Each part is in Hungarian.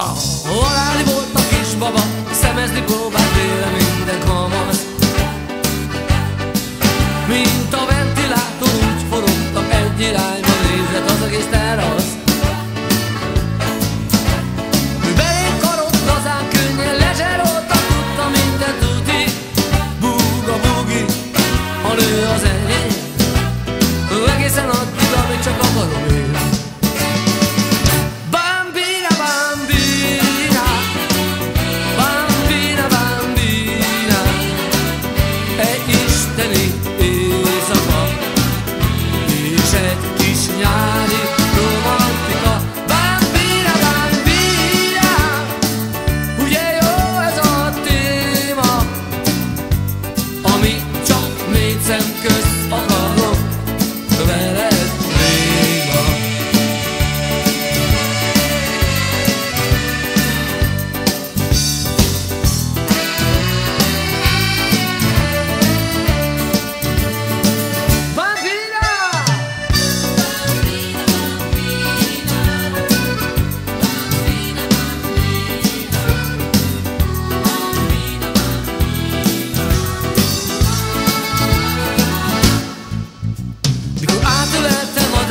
Halálni volt a kisbaba, szemezni próbált véle minden kamasz. Mint a ventilátor, úgy forogtak egy irányba, nézett az egész terasz. Ő belénk karolt lazán, könnyen lezserolta, tudta minden tuti. Búga bugi, a nő az enyém, egészen addig, amíg csak akarom én.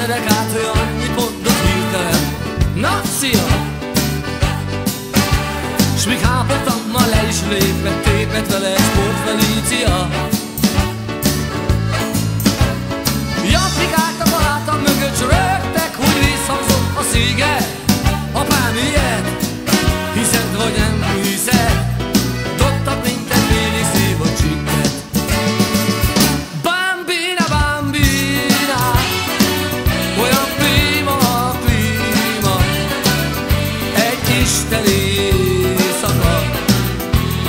Derekát, hogy annyit mondott hirtelen. Na, szia! S míg hábortam, ma le is lépett, tépett vele egy sportfelícia. Jappikáltak a hátam mögött, s rögtek, hogy visszhangzott a szíge. Apám ilyet, hiszed vagy nem hiszed, dobtak mint egy félig szívott csikket. Bambina, bambina, olyan prima a klíma, egy isteni éjszaka,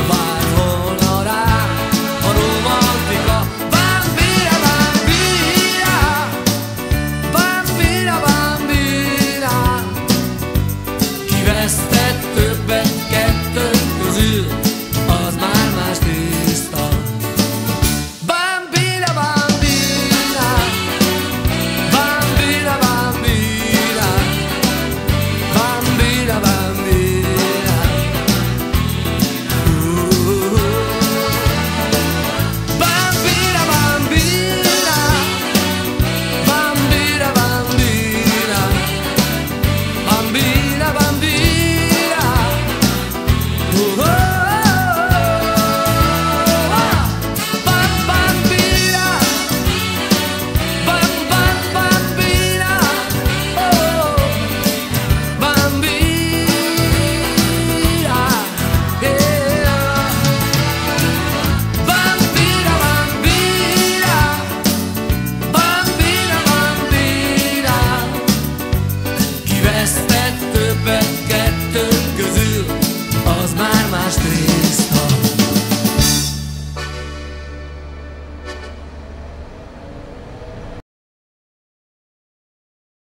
várt volna rá a romantika. Bambina, bambina, bambina, bambina, kivesztett többet kettő közül, az már más tészta. Bambina, bambina, bambina, bambina, bambina, bambina. Bambina, bambina, bambina, bambina, bambina, bambina. Kivesztett többet kettő közül, az már más tény.